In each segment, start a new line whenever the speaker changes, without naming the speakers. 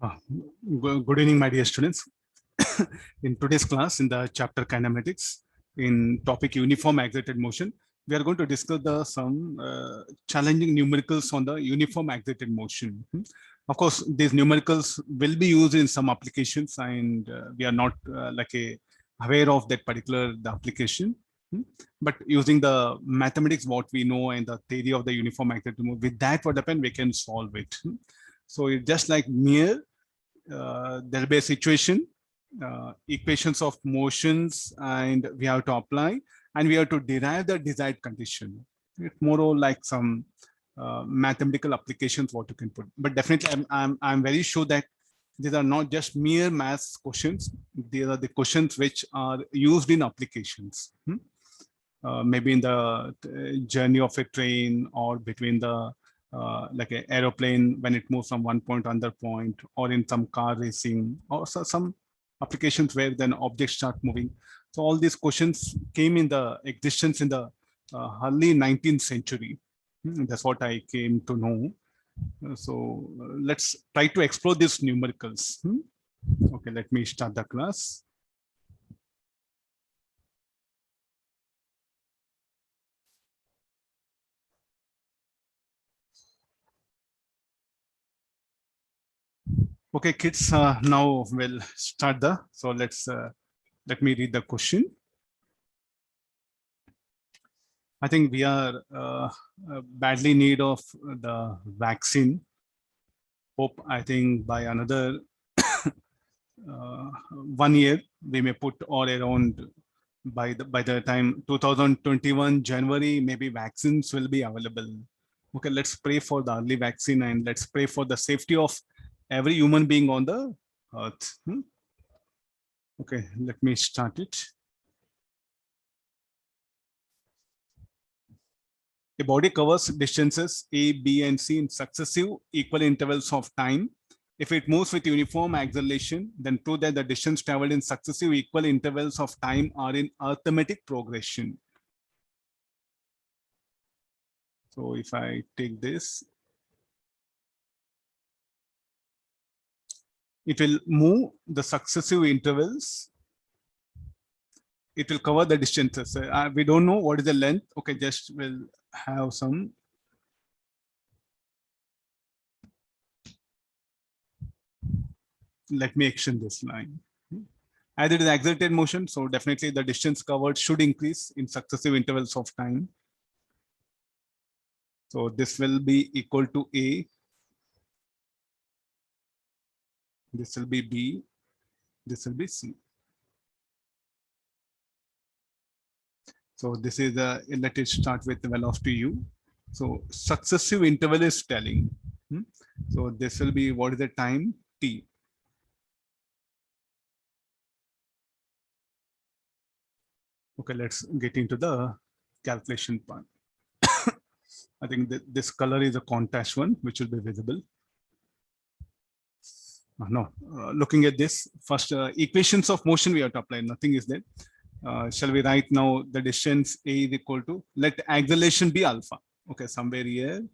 Uh, Good evening, my dear students. In today's class, in the chapter kinematics, in topic uniform accelerated motion, we are going to discuss some challenging numericals on the uniform accelerated motion. Of course, these numericals will be used in some applications, and we are not aware of that particular the application. But using the mathematics, what we know, and the theory of the uniform accelerated motion, with that, what happen, we can solve it. So it's just like mere there'll be a situation, equations of motions, and we have to apply, and we have to derive the desired condition. It's more or like some mathematical applications what you can put. But definitely, I'm very sure that these are not just mere math questions. These are the questions which are used in applications. Maybe in the journey of a train, or between the like an aeroplane when it moves from one point to another point, or in some car racing, or some applications where then objects start moving. So all these questions came in the existence in the early 19th century. That's what I came to know. So let's try to explore these numericals. Okay, let me start the class. Okay, kids, now we'll start so let me read the question. I think we are badly in need of the vaccine. Hope, I think by another 1 year, we may put all around by the time 2021 January, maybe vaccines will be available. Okay, let's pray for the early vaccine, and let's pray for the safety of every human being on the earth. Okay, let me start it. A body covers distances A, B, and C in successive equal intervals of time. If it moves with uniform acceleration, then prove that the distance traveled in successive equal intervals of time are in arithmetic progression. So if I take this, it will move the successive intervals. It will cover the distances. We don't know what is the length. Okay, just we'll have some. Let me extend this line. As it is accelerated motion, so definitely the distance covered should increase in successive intervals of time. So this will be equal to A. This will be B. This will be C. So this is let it start with the velocity U. So successive interval is telling. So this will be what is the time T. Okay, let's get into the calculation part. I think that this color is a contrast one, which will be visible. No, looking at this first equations of motion we have to apply. Nothing is there. Shall we write now the distance A is equal to, let acceleration be alpha. Okay, somewhere here.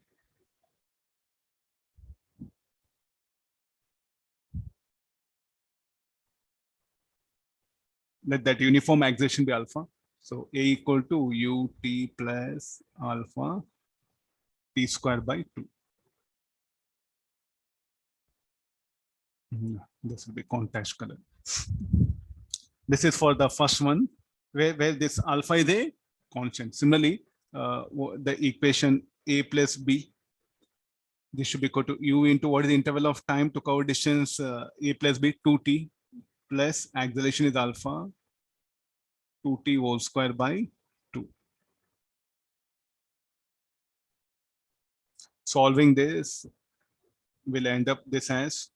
Let that uniform acceleration be alpha. So A equal to ut plus alpha t square by 2. This will be contrast color. This is for the first one, where this alpha is a constant. Similarly, the equation A plus B, this should be equal to U into what is the interval of time to cover distance A plus B, 2t, plus acceleration is alpha, 2t whole square by 2. Solving this will end up this as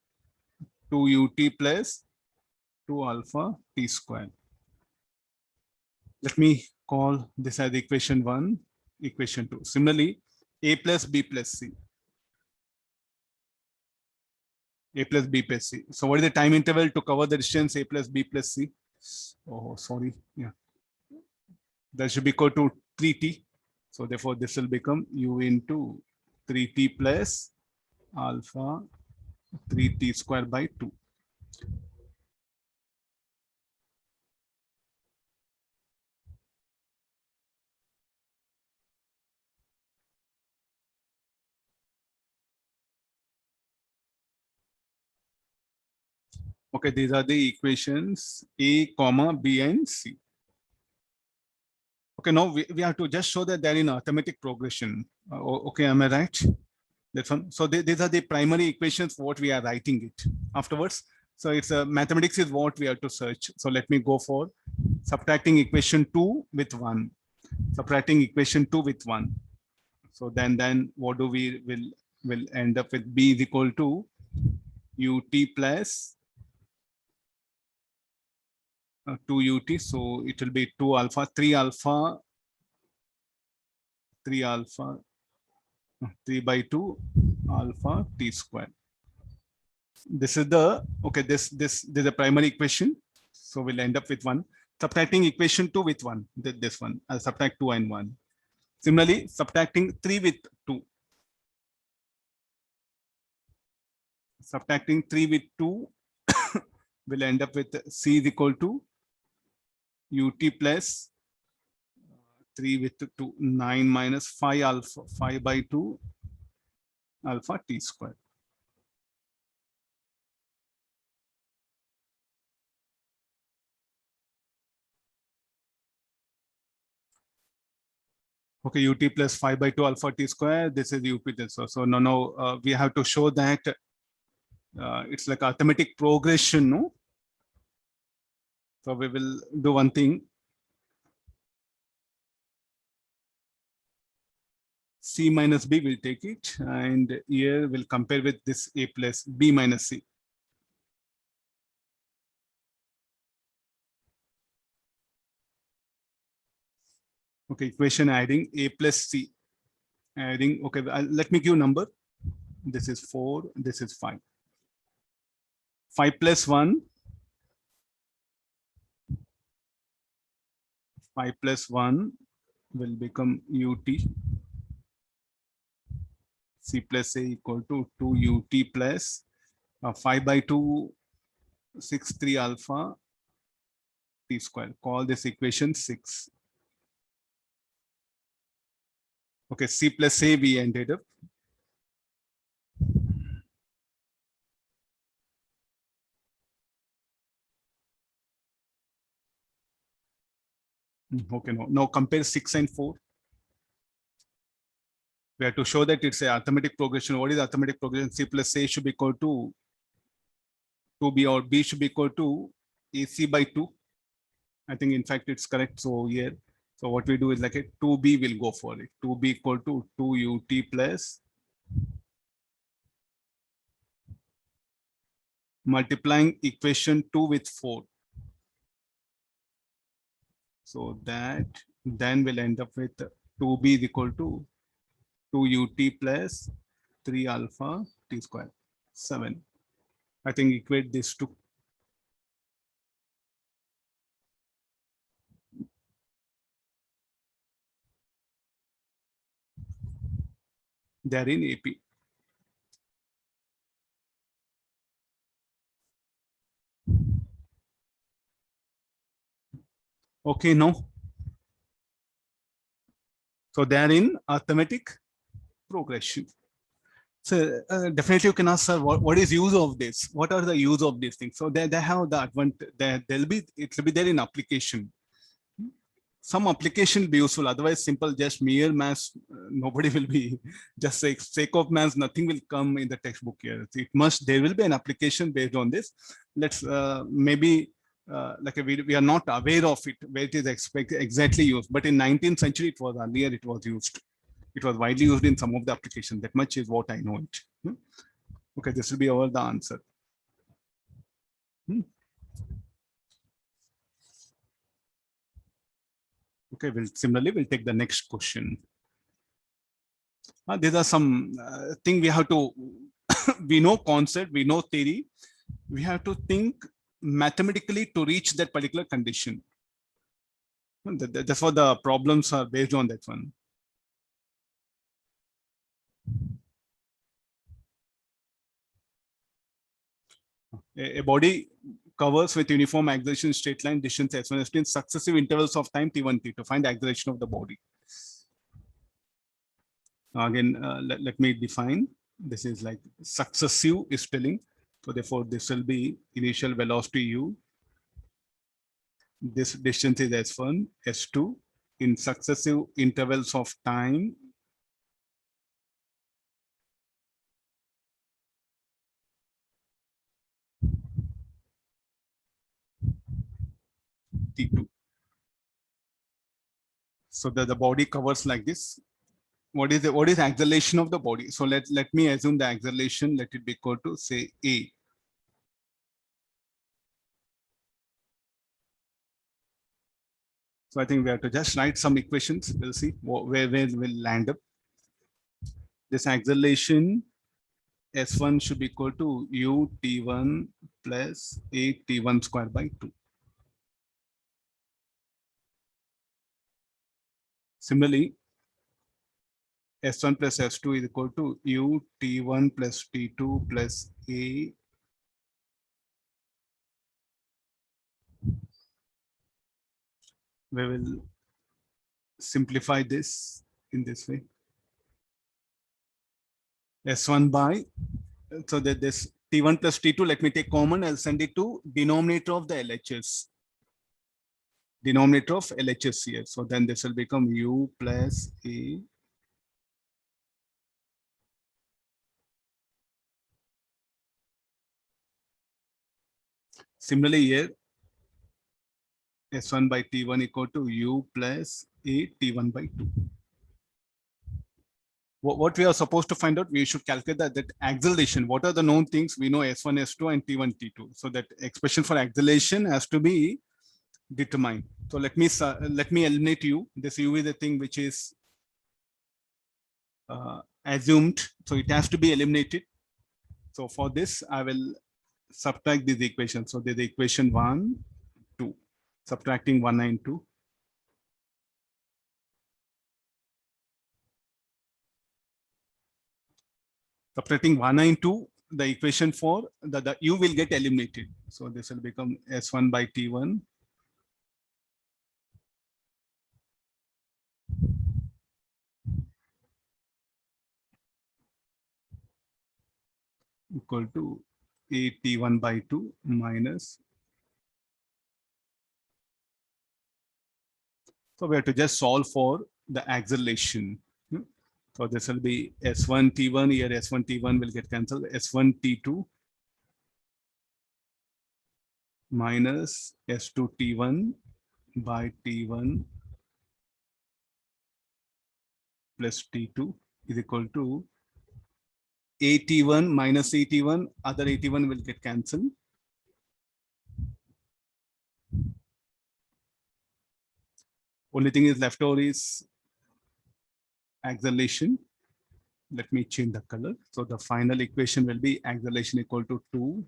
2ut plus 2 alpha t square. Let me call this as equation 1, equation 2. Similarly, A plus B plus C. A plus B plus C. So what is the time interval to cover the distance A plus B plus C? Oh, sorry. Yeah. That should be equal to 3t. So therefore, this will become U into 3t plus alpha 3t square by 2. Okay, these are the equations A, comma, B, and C. Okay, now we have to just show that they're in arithmetic progression. Okay, am I right? That's one. So these are the primary equations, what we are writing it afterwards. So it's mathematics is what we have to search. So let me go for subtracting equation 2 with 1. Subtracting equation 2 with 1. So then what do we will end up with? B is equal to ut plus 2 ut. So it will be 2 alpha, 3 alpha, 3 alpha, 3 by 2 alpha t square. This is the, okay, this is a primary equation. So we'll end up with 1. Subtracting equation 2 with 1, this one. I'll subtract 2 and 1. Similarly, subtracting 3 with 2. Subtracting 3 with 2 will end up with C is equal to ut plus 3 with 2, 9 minus 5 alpha, 5 by 2 alpha t square. Okay, ut plus 5 by 2 alpha t square. This is ut. So now we have to show that it's like arithmetic progression, no? So we will do one thing. C minus B will take it, and here we'll compare with this A plus B minus C. Okay, equation adding A plus C. Adding, okay, let me give number. This is 4, this is 5. 5 plus 1. 5 plus 1 will become ut. C plus A equal to 2 ut plus 5 by 2, 6, 3 alpha t square. Call this equation 6. Okay, C plus A we ended up. Okay, now compare 6 and 4. We have to show that it's a arithmetic progression. What is arithmetic progression? C plus A should be equal to 2B, or B should be equal to AC by 2. I think in fact it's correct. So here, so what we do is like a 2B will go for it. 2B equal to 2 ut plus multiplying equation 2 with 4. So that then we'll end up with 2B is equal to 2 ut plus 3 alpha t square, 7. I think equate this to. They are in AP. Okay, no. So they are in arithmetic progression. So definitely you can ask, sir, what is use of this? What are the use of these things? So they have the advantage. It will be there in application. Some application will be useful. Otherwise, simple, just mere maths, nobody will be just sake of maths. Nothing will come in the textbook here. It must. There will be an application based on this. Let's maybe like we are not aware of it where it is exactly used. But in 19th century, it was earlier. It was used. It was widely used in some of the applications. That much is what I know it. Okay, this will be all the answer. Okay, we'll take the next question. These are some thing we have to, we know concept, we know theory. We have to think mathematically to reach that particular condition. That's what the problems are based on, that one. A body covers with uniform acceleration straight line distance s1 s2 in successive intervals of time t1 t2. Find the acceleration of the body. Again, let me define. This is like successive is telling. So therefore, this will be initial velocity u. This distance is s1, s2 in successive intervals of time t2. So that the body covers like this. What is the acceleration of the body? So let me assume the acceleration, let it be equal to say a. So I think we have to just write some equations. We'll see where we'll land up. This acceleration S1 should be equal to u t1 plus a t1 square by 2. Similarly, S1 plus S2 is equal to u t1 plus t2 plus a. We will simplify this in this way. S1 by, so that this T1 plus T2, let me take common, I'll send it to denominator of the LHS. Denominator of LHS here. So then this will become U plus A. Similarly here, S1 by T1 equal to U plus A T1 by 2. What we are supposed to find out, we should calculate that acceleration. What are the known things? We know S1, S2 and T1, T2. So that expression for acceleration has to be determined. So let me eliminate U. This U is the thing which is assumed. So it has to be eliminated. So for this, I will subtract these equations. So there's the equation 1, 2. Subtracting 1 and 2. Subtracting 1 and 2, the equation for the U will get eliminated. So this will become S1 by T1 equal to A T1 by 2 minus. So we have to just solve for the acceleration. So this will be S1 T1, here S1 T1 will get cancelled, S1 T2 minus S2 T1 by T1 plus T2 is equal to AT1 minus AT1, other AT1 will get cancelled. Only thing is left over is acceleration. Let me change the color. So the final equation will be acceleration equal to 2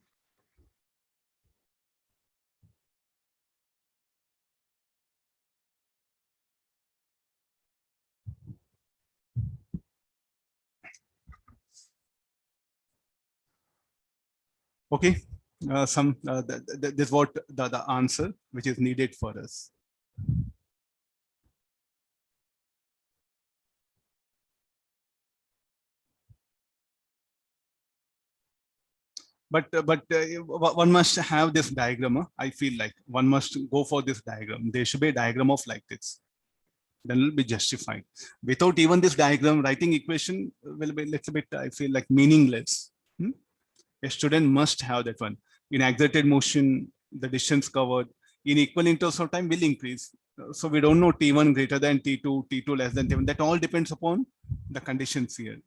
okay. This is what the answer which is needed for us. But one must have this diagram. I feel like one must go for this diagram. There should be a diagram of like this. Then it will be justified. Without even this diagram, writing equation will be a little bit, I feel like, meaningless. A student must have that one. In accelerated motion, the distance covered in equal intervals of time will increase. So we don't know T1 greater than T2, T2 less than T1. That all depends upon the conditions here.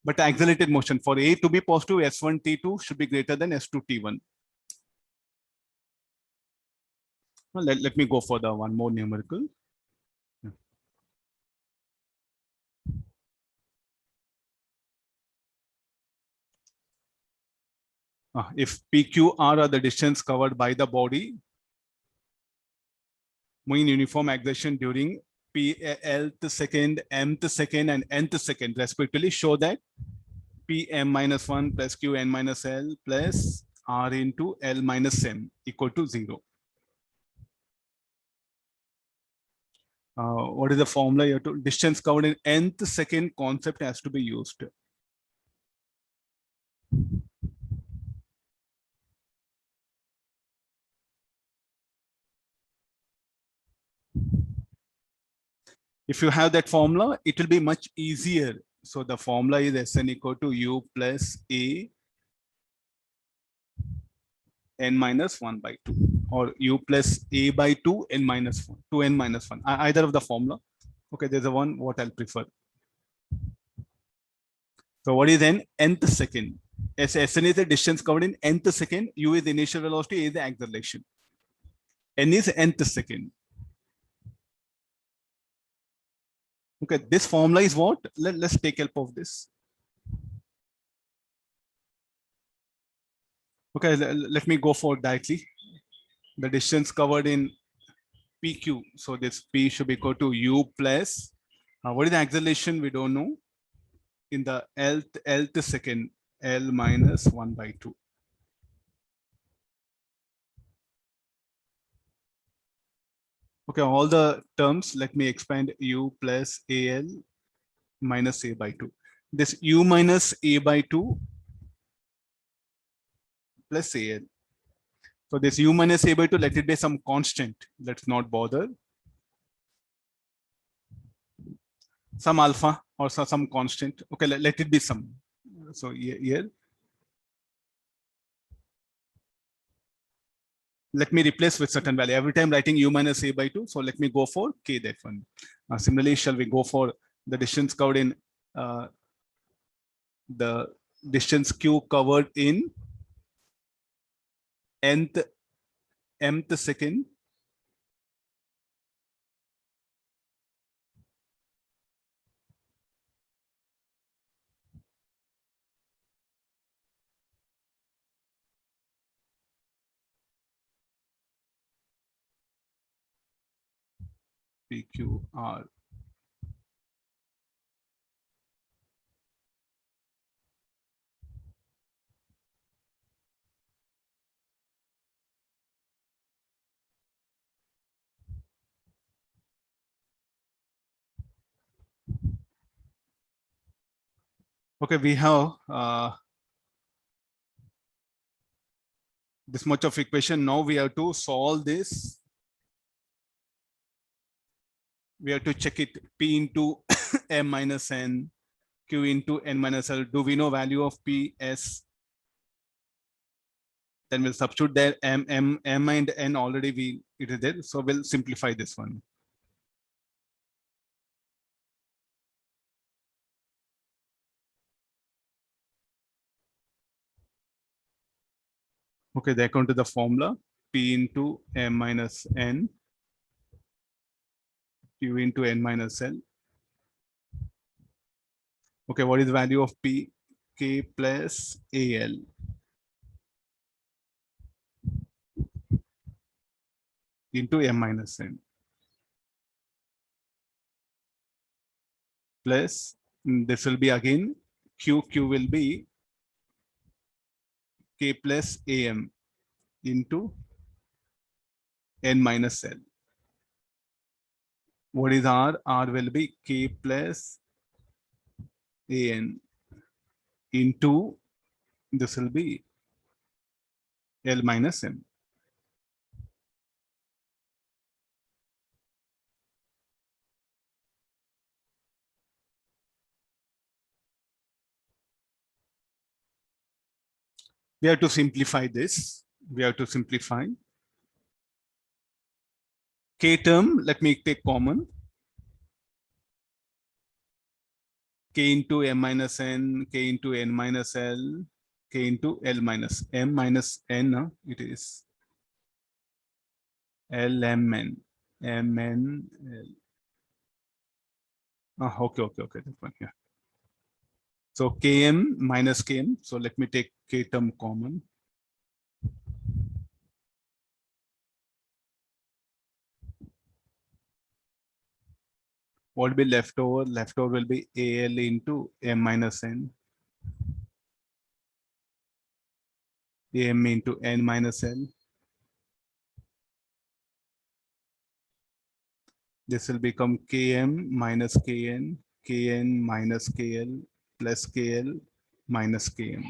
But accelerated motion for A to be positive, S1 T2 should be greater than S2 T1. Well, let me go for the one more numerical. If PQR are the distance covered by the body moving uniform acceleration during Lth second, mth second, and nth second respectively, show that Pm minus 1 plus Qn minus L plus R into L minus M equal to 0. What is the formula? You have to distance covered in nth second concept has to be used. If you have that formula, it will be much easier. So the formula is Sn equal to U plus A n minus 1 by 2, or U plus A by 2 n minus 1, 2n minus 1, either of the formula. Okay, there's a one what I'll prefer. So what is n? Nth second. Sn is the distance covered in nth second. U is the initial velocity, A is the acceleration. N is nth second. Okay, this formula is what? Let's take help of this. Okay, let me go for directly. The distance covered in PQ. So this P should be equal to U plus, what is the acceleration? We don't know. In the Lth second, L minus 1 by 2. Okay, all the terms, let me expand U plus AL minus A by 2. This U minus A by 2 plus AL. So this U minus A by 2, let it be some constant. Let's not bother. Some alpha or some constant. Okay, let it be some. So here, let me replace with certain value. Every time writing U minus A by 2. So let me go for K, that one. Similarly, shall we go for the distance covered in the distance Q covered in mth second. PQR. Okay, we have this much of equation. Now we have to solve this. We have to check it. P into M minus N, Q into N minus L. Do we know value of P, S? Then we'll substitute there. M and N already it is there. So we'll simplify this one. Okay, they come to the formula. P into M minus N, Q into N minus L. Okay, what is the value of P? K plus AL into M minus N plus, this will be again, Q will be K plus AM into N minus L. What is R? R will be K plus AN into, this will be L minus M. We have to simplify this. We have to simplify. K term, let me take common. K into M minus N, K into N minus L, K into L minus M minus N, it is LMN, MN, okay, that one, yeah. So Km minus Km, so let me take K term common. What will be left over? Left over will be AL into M minus N am into n minus l. This will become km minus kn, kn minus kl plus kl minus km.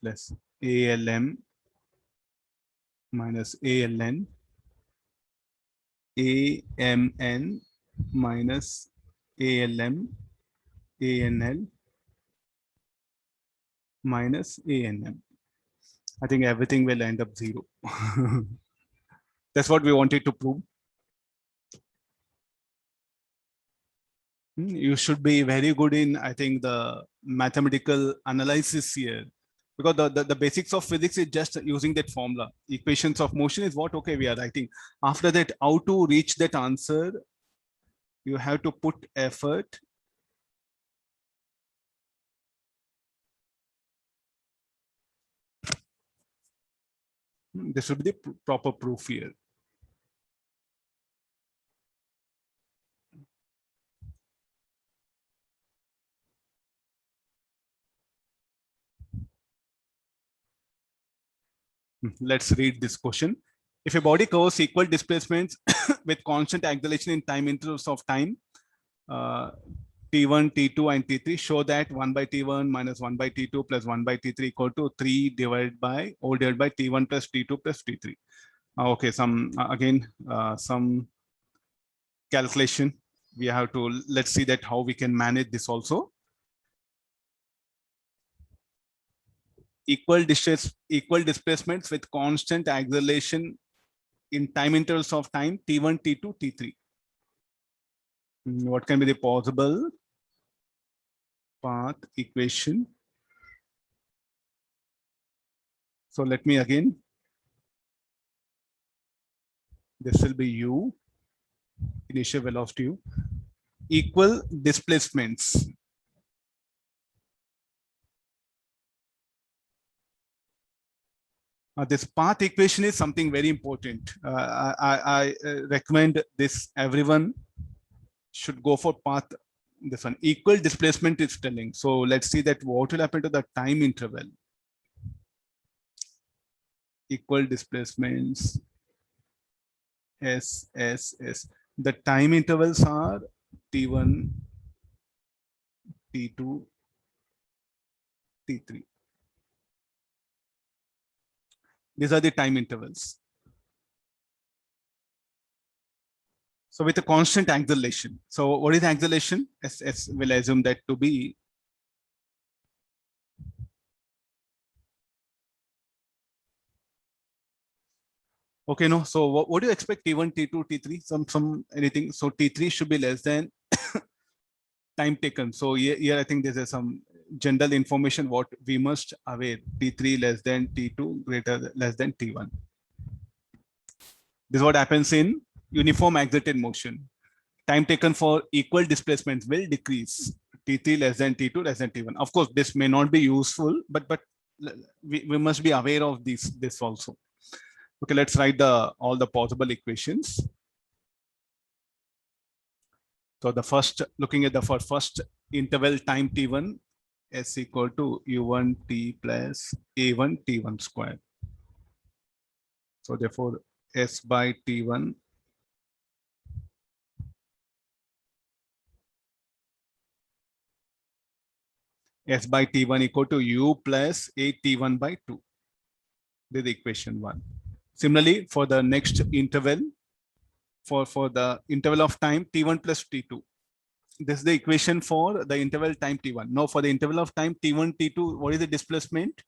Plus ALM minus ALN, AMN minus ALM, ANL minus ANM. I think everything will end up 0. That's what we wanted to prove. You should be very good in, I think, the mathematical analysis here. Because the basics of physics is just using that formula. Equations of motion is what, okay, we are writing. After that, how to reach that answer, you have to put effort. This should be the proper proof here. Let's read this question. If a body covers equal displacements with constant acceleration in time intervals of time, T1, T2, and T3, show that 1 by T1 minus 1 by T2 plus 1 by T3 equal to 3 divided by T1 plus T2 plus T3. Okay, some calculation. We have to, let's see that how we can manage this also. Equal displacements with constant acceleration in time intervals of time, T1, T2, T3. What can be the possible path equation? So let me again, this will be U, initial velocity U, equal displacements. This path equation is something very important. I recommend this, everyone should go for path. This one, equal displacement is telling. So let's see that what will happen to the time interval. Equal displacements, S. The time intervals are T1, T2, T3. These are the time intervals. So with a constant acceleration. So what is acceleration? S will assume that to be okay. No. So what do you expect? T1, T2, T3, some anything. So T3 should be less than time taken. So here I think there's some general information what we must aware. T3 less than T2 less than T1. This is what happens in uniform accelerated motion. Time taken for equal displacements will decrease. T3 less than T2 less than T1. Of course, this may not be useful, but we must be aware of this also. Okay, let's write all the possible equations. So the first, looking at the first interval time T1, S equal to U1 T plus A1 T1 square. So therefore, S by T1 S by T1 equal to U plus A T1 by 2. This is equation 1. Similarly, for the next interval, for the interval of time T1 plus T2. This is the equation for the interval time T1. Now for the interval of time T1, T2, what is the displacement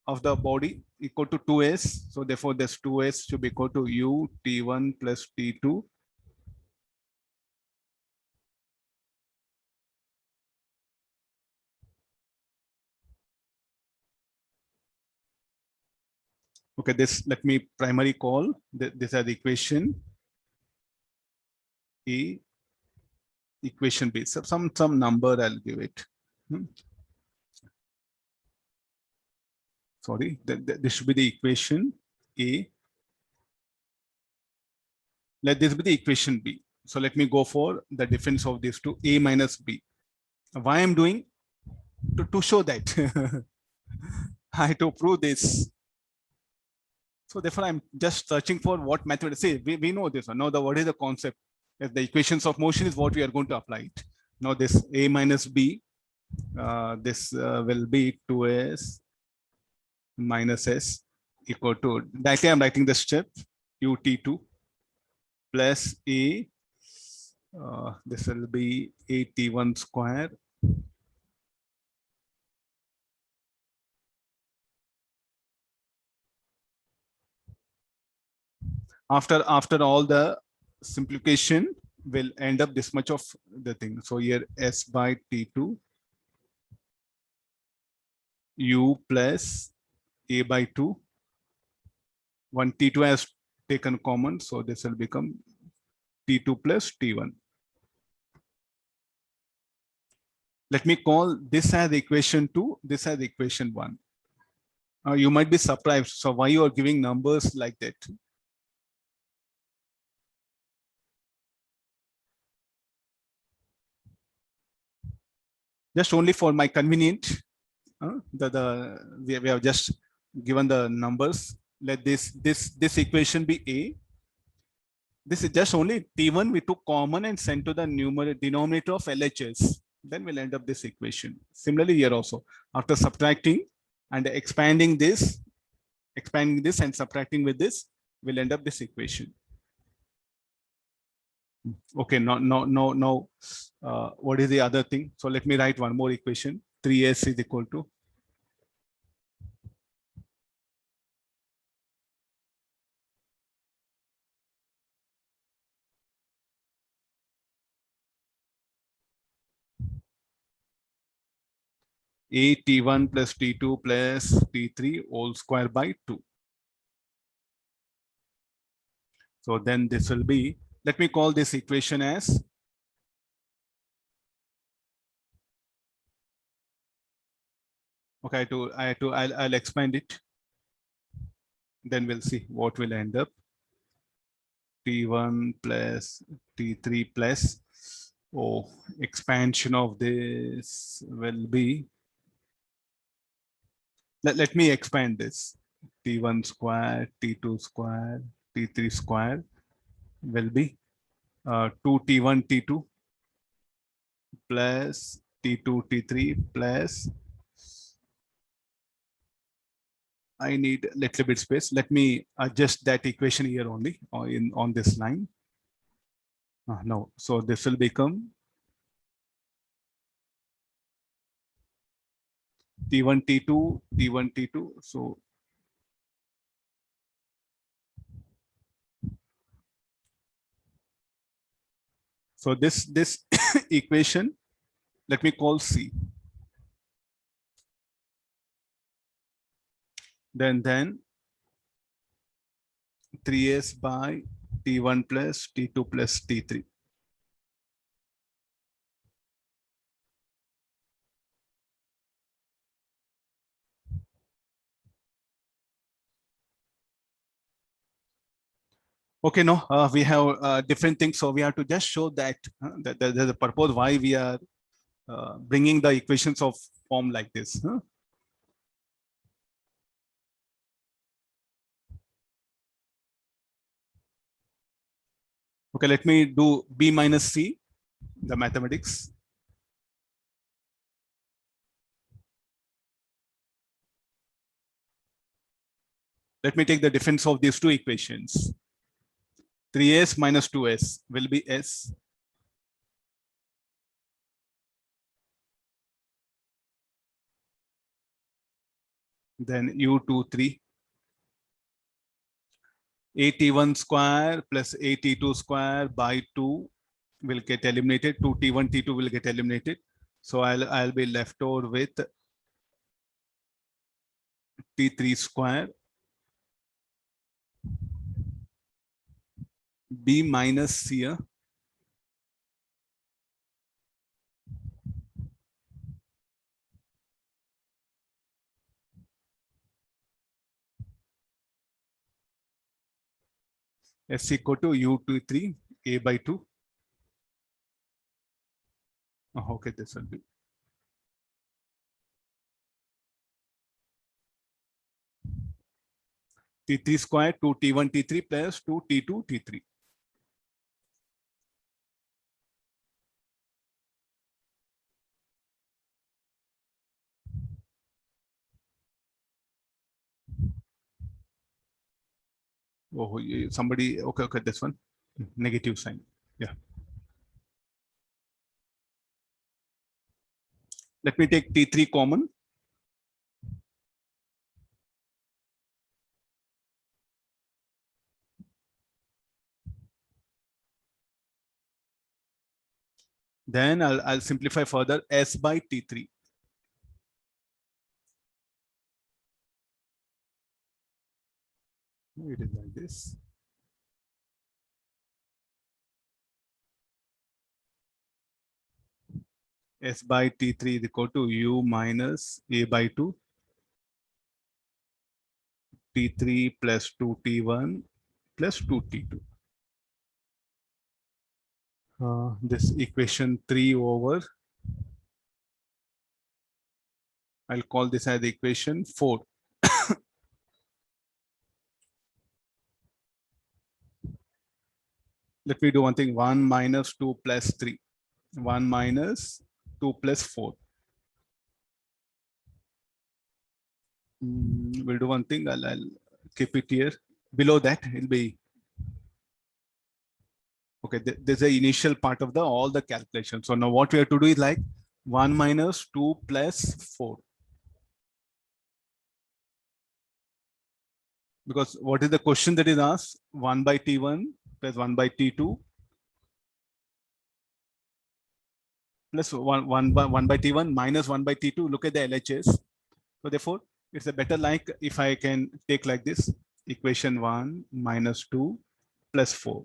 of the body? Equal to 2S. So therefore this 2S should be equal to U T1 plus T2. Okay, this let me primary call. This is the equation A, equation B. So some number I'll give it. Sorry, this should be the equation A. Let this be the equation B. So let me go for the difference of these two, A minus B. Why I'm doing? To show that. I have to prove this. So therefore, I'm just searching for what method. See, we know this one. Now, what is the concept? If the equations of motion is what we are going to apply it. Now, this A minus B, this will be 2S minus S equal to, directly I'm writing the step UT2 plus A, this will be AT1 square after all the simplification will end up this much of the thing. So here S by T2 U plus A by 2, 1 T2 has taken common, so this will become T2 plus T1. Let me call this as equation 2, this as equation 1. You might be surprised. So why you are giving numbers like that? Just only for my convenient. We have just given the numbers. Let this equation be A. This is just only T1 we took common and sent to the numerator denominator of LHS. Then we'll end up this equation. Similarly here also, after subtracting and expanding this and subtracting with this, we'll end up this equation. Okay, no. What is the other thing? So let me write one more equation. 3S is equal to A T1 plus T2 plus T3 whole square by 2. So then this will be, let me call this equation as okay, I'll expand it. Then we'll see what will end up. T1 plus T3 plus, expansion of this will be, let me expand this. T1 square, T2 square, T3 square will be 2T1, T2 plus T2, T3 plus, I need a little bit space. Let me adjust that equation here only on this line. No, so this will become T1, T2, T1, T2. So this equation, let me call C. Then 3S by T1 plus T2 plus T3. Okay, no, we have different things. So we have to just show that, that there's a purpose why we are bringing the equations of form like this. Okay, let me do B minus C, the mathematics. Let me take the difference of these two equations. 3S minus 2S will be S. Then U23. AT1 square plus AT2 square by 2 will get eliminated. 2T1, T2 will get eliminated. So I'll be left over with T3 square B minus C. S equal to U23 A by 2 Oh, okay, this will be T3 square 2 T1 T3 plus 2 T2 T3. Oh, somebody, okay, okay, this one, negative sign. Yeah. Let me take T3 common. Then I'll simplify further, S by T3. It is like this. S by T3 is equal to U minus A by 2, T3 plus 2T1 plus 2T2. This equation 3 over, I'll call this as equation 4. Let me do one thing, 1 minus 2 plus 3. 1 minus 2 plus 4. We'll do one thing, I'll keep it here. Below that, it'll be, okay, there's the initial part of the all the calculation. So now what we have to do is like 1 minus 2 plus 4. Because what is the question that is asked? 1 by T1 plus 1 by T2 plus 1 by T1 minus 1 by T2. Look at the LHS. So therefore, it's a better like if I can take like this, equation 1 minus 2 plus 4.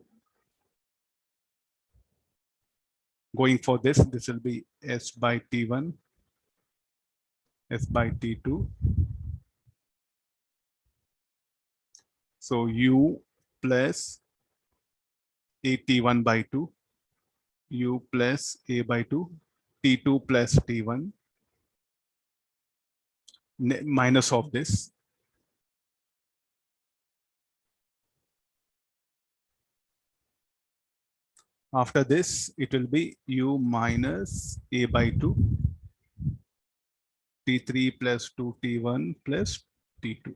Going for this will be S by T1, S by T2. So U plus AT1 by 2, U plus A by 2, T2 plus T1, minus of this. After this, it will be U minus A by 2, T3 plus 2T1 plus T2.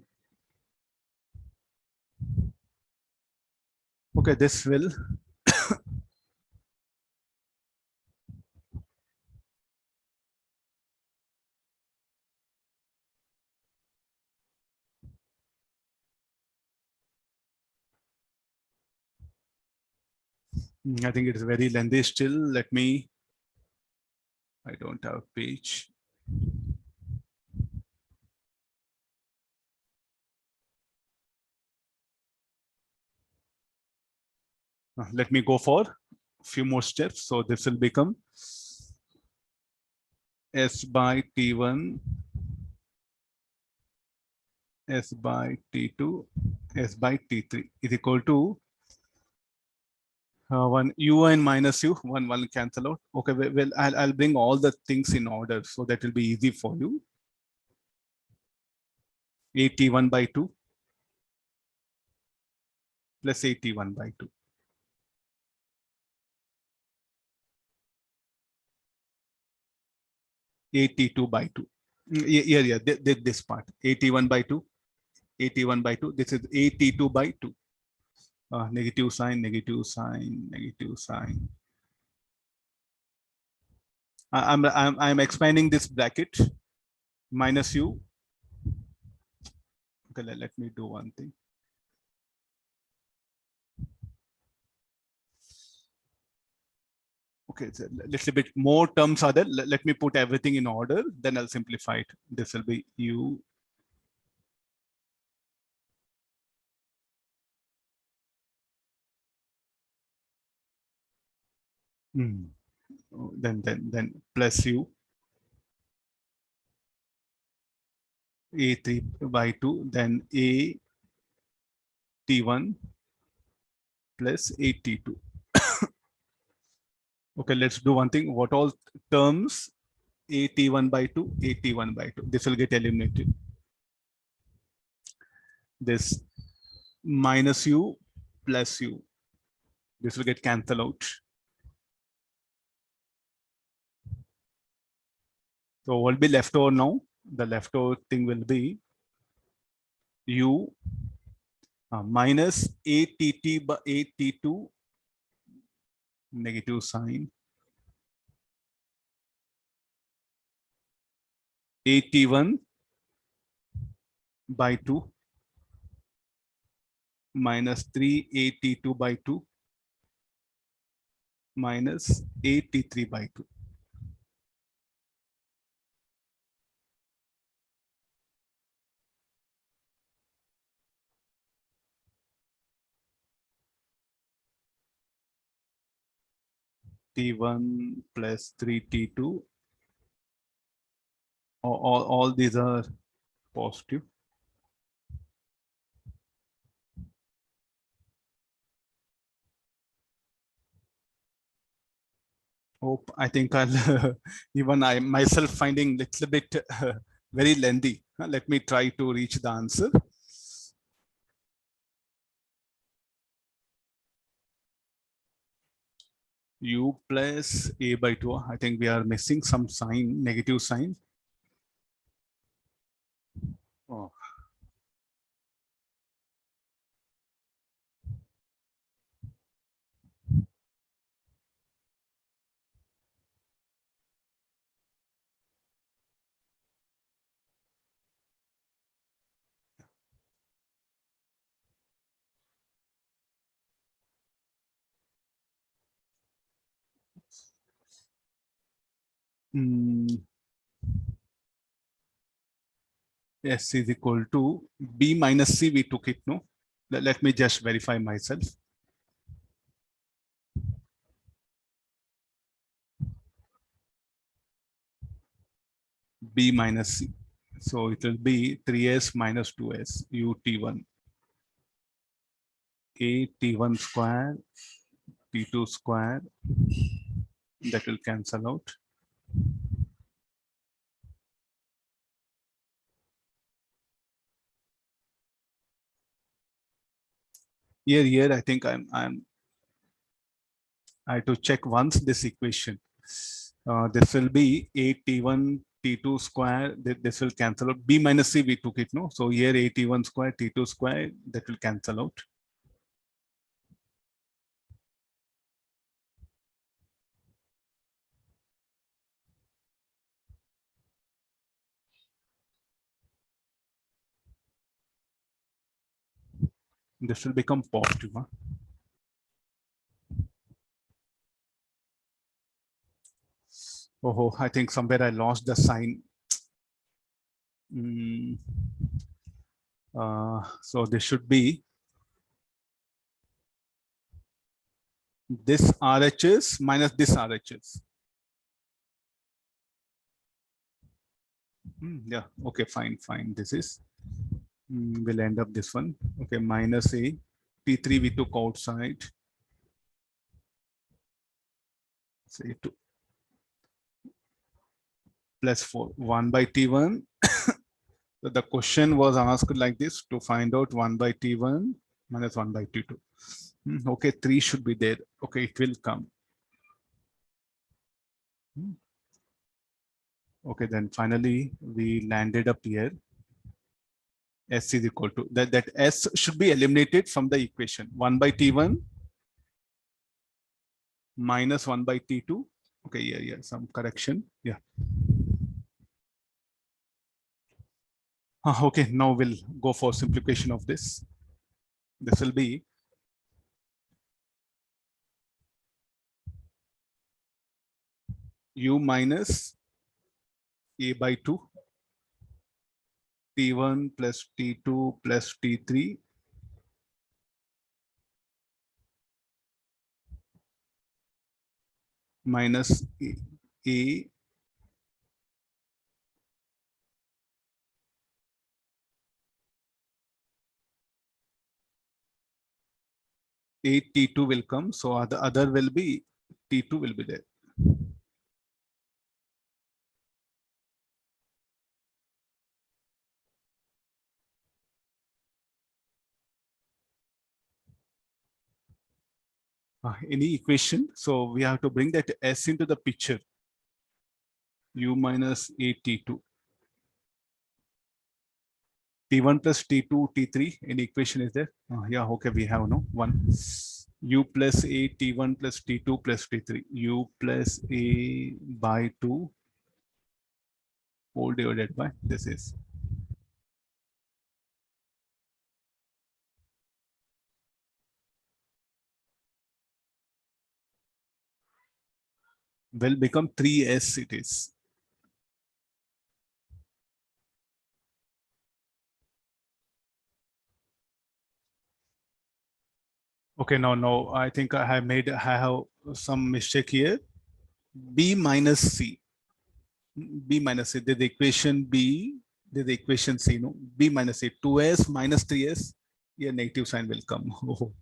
Okay, this will I think it is very lengthy still. Let me, I don't have page. Let me go for a few more steps. So this will become S by T1, S by T2, S by T3 is equal to one UN minus U, one cancel out. Okay, well, I'll bring all the things in order so that will be easy for you. AT1 by 2 plus AT1 by 2. AT2 by 2. Yeah, this part. AT1 by 2, AT1 by 2. This is AT2 by 2. Negative sign, negative sign, negative sign. I'm expanding this bracket minus U. Okay, let me do one thing. Okay, it's a little bit more terms are there. Let me put everything in order, then I'll simplify it. This will be U. Then plus U. A3 by 2, then A T1 plus A T2. Okay, let's do one thing. What all terms AT1 by 2, AT1 by 2, this will get eliminated. This minus u plus u, this will get cancelled out. So what will be left over now? The leftover thing will be u minus ATT by AT2 negative sign AT1 by 2 minus 3 AT2 by 2 minus AT3 by 2. T1 plus 3T2. All these are positive. Hope I think I'll even I myself finding little bit very lengthy. Let me try to reach the answer. U plus a by 2. I think we are missing some sign, negative sign. Oh. S is equal to B minus C, we took it, no? Let me just verify myself. B minus C. So it will be 3S minus 2S UT1. A T1 square, T2 square, that will cancel out. Here, I think I have to check once this equation. This will be A T1 T2 square. This will cancel out. B minus C we took it, no? So here A T1 square T2 square, that will cancel out. This will become positive. Huh? Oh, I think somewhere I lost the sign. So this should be this RHS minus this RHS. Yeah, okay, fine. This is, we'll end up this one. Okay, minus A, T3 we took outside. Say 2 plus 4, 1 by T1. So the question was asked like this to find out 1 by T1 minus 1 by T2. Okay, 3 should be there. Okay, it will come. Okay, then finally we landed up here. S is equal to that S should be eliminated from the equation. 1 by T1 minus 1 by T2. Okay, yeah, some correction. Yeah. Okay, now we'll go for simplification of this. This will be U minus A by 2 T1 plus T2 plus T3 minus A T2 will come. So the other will be T2 will be there. Any equation. So we have to bring that S into the picture. U minus A T2. T1 plus T2, T3. Any equation is there? Yeah, okay, we have no one. U plus A T1 plus T2 plus T3. U plus A by 2 whole divided by this is. Will become 3S it is. Okay, no, I think I have some mistake here. B minus C. B minus C, the equation B, the equation C, no? B minus C, 2S minus 3S, yeah, negative sign will come. Oh,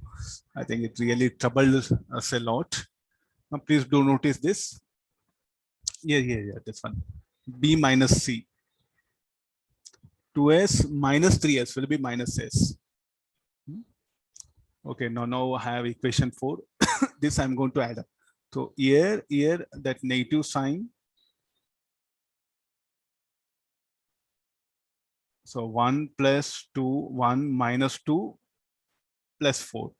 I think it really troubles us a lot. Now, please do notice this. Yeah, this one. B minus C. 2S minus 3S will be minus S. Okay, now I have equation 4. This I'm going to add up. So here that negative sign. So 1 plus 2, 1 minus 2 plus 4.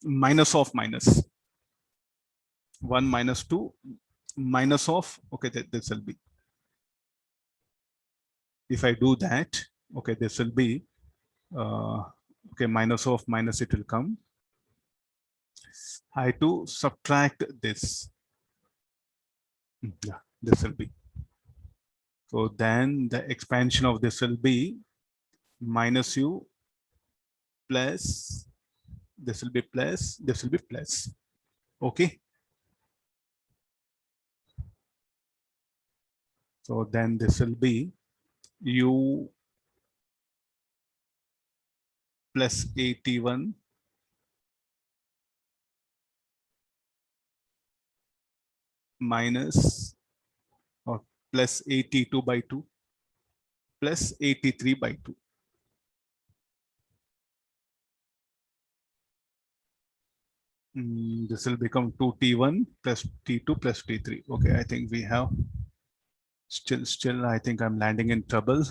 Minus of minus. 1 minus 2 minus of, okay, this will be. If I do that, okay, this will be, okay, minus of minus, it will come. I have to subtract this. Yeah, this will be. So then the expansion of this will be minus U plus, this will be plus, this will be plus. Okay. So then this will be U plus AT1 minus or plus AT2 by 2 plus AT3 by 2. This will become 2T1 plus T2 plus T3. Okay, I think we have still I think I'm landing in trouble.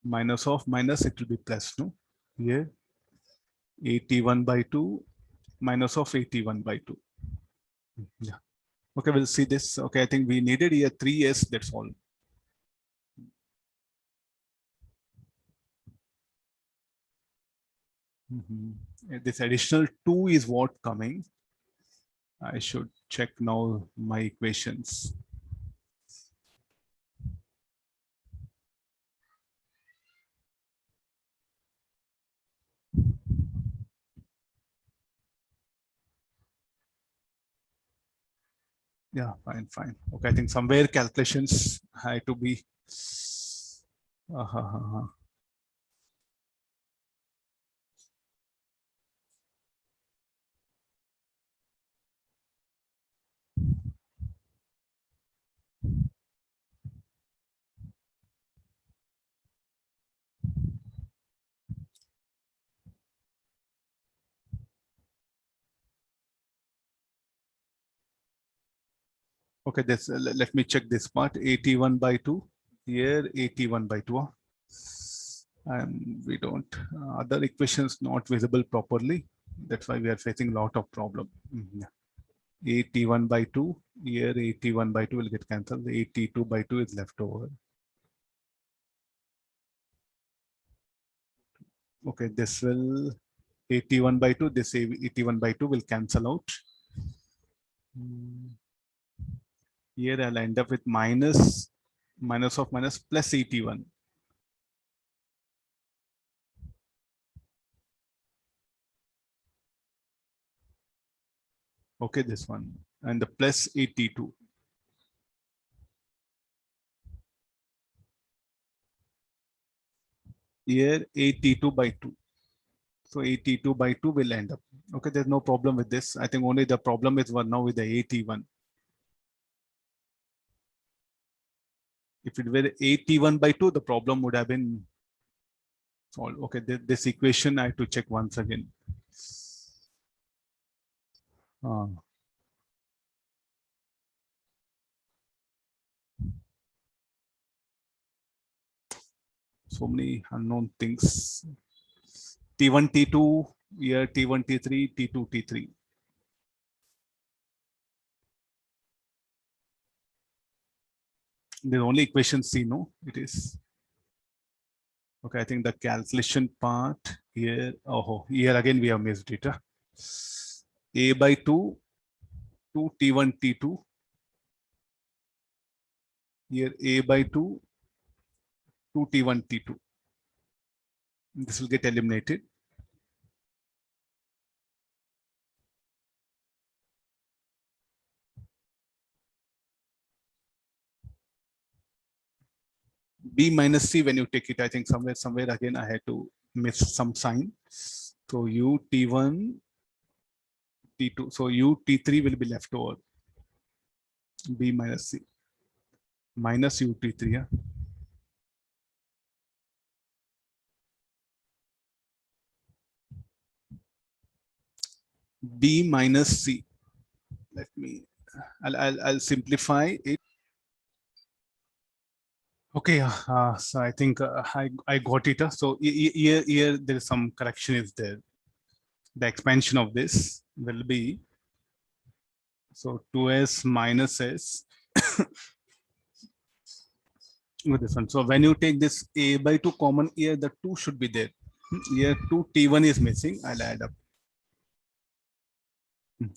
Minus of minus, it will be plus, no? Here, AT1 by 2 minus of AT1 by 2. Yeah. Okay, we'll see this. Okay, I think we needed here 3S, that's all. This additional 2 is what coming. I should check now my equations. Yeah, fine. Okay, I think somewhere calculations had to be. Okay, this let me check this part. 81 by 2. Here 81 by 2. And we don't, other equations not visible properly. That's why we are facing a lot of problem. 81 by 2. Here 81 by 2 will get cancelled. 82 by 2 is left over. Okay, this will 81 by 2. This 81 by 2 will cancel out. Here I'll end up with minus of minus plus 81. Okay, this one and the plus 82. here AT2 by 2. So AT2 by 2 will end up. Okay, there's no problem with this. I think only the problem is now with the AT1. If it were AT1 by 2, the problem would have been solved. Okay, this equation I have to check once again. So many unknown things. T1, T2, here T1, T3, T2, T3. There's only equation C, no? It is. Okay, I think the calculation part here, oh, here again we have missed it. A by 2, 2 T1, T2. Here A by 2, 2 T1, T2. This will get eliminated. B minus C when you take it, I think somewhere again I had to miss some sign. So U T1, T2. So U T3 will be left over. B minus C. Minus U T3. Yeah. B minus C. Let me, I'll simplify it. Okay, so I think I got it. So here there is some correction is there. The expansion of this will be, so 2s minus s with this one. So when you take this A by 2 common here, the 2 should be there. Here 2 T1 is missing. I'll add up.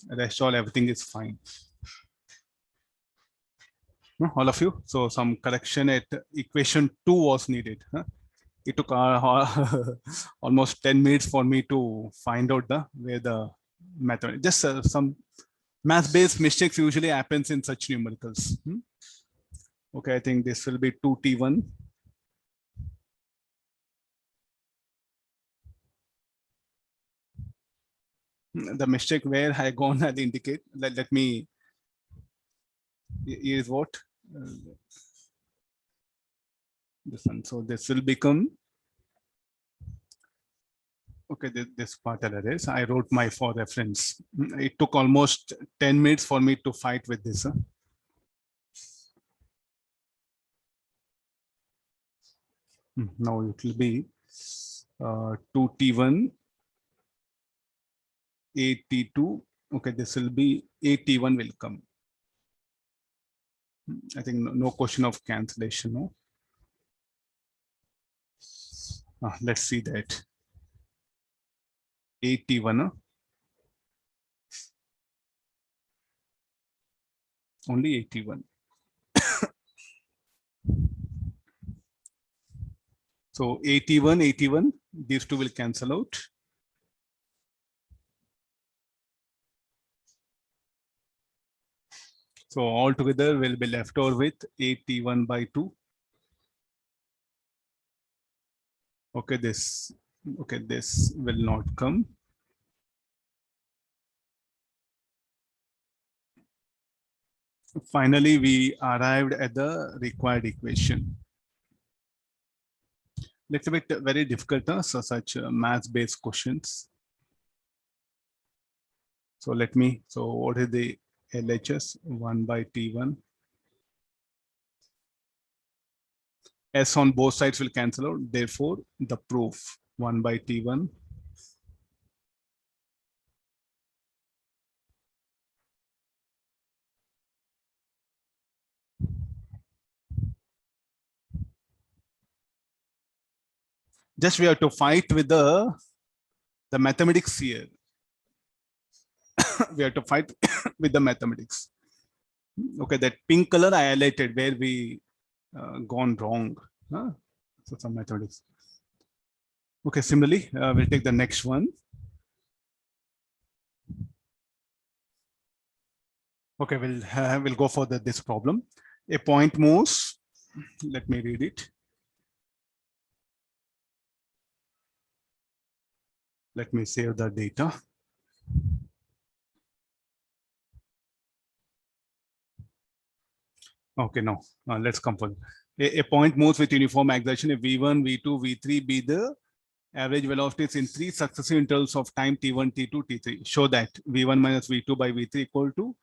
Rest all everything is fine. All of you. So some correction at equation 2 was needed. It took almost 10 minutes for me to find out where the method. Just some math-based mistakes usually happens in such numericals. Okay, I think this will be 2T1. The mistake where I gone, I'll indicate. Let me. Here is what. This one. So this will become. Okay, this part is. I wrote my for reference. It took almost 10 minutes for me to fight with this. Now it will be 2T1, AT2. Okay, this will be AT1 will come. I think no question of cancellation. No. Let's see that. AT1. Only AT1. So AT1, AT1, these two will cancel out. So all together will be left over with AT1 by 2. Okay, this will not come. Finally, we arrived at the required equation. Little bit very difficult, so such math-based questions. So what is the LHS? 1 by T1. S on both sides will cancel out. Therefore, the proof 1 by T1. Just we have to fight with the mathematics here. We have to fight with the mathematics. Okay, that pink color I highlighted where we gone wrong. So some mathematics. Okay, similarly, we'll take the next one. Okay, we'll go for this problem. A point moves. Let me read it. Let me save the data. Okay, now let's come for a point moves with uniform acceleration if v1, v2, v3 be the average velocities in three successive intervals of time t1, t2, t3. Show that v1 minus v2 by v3 equal to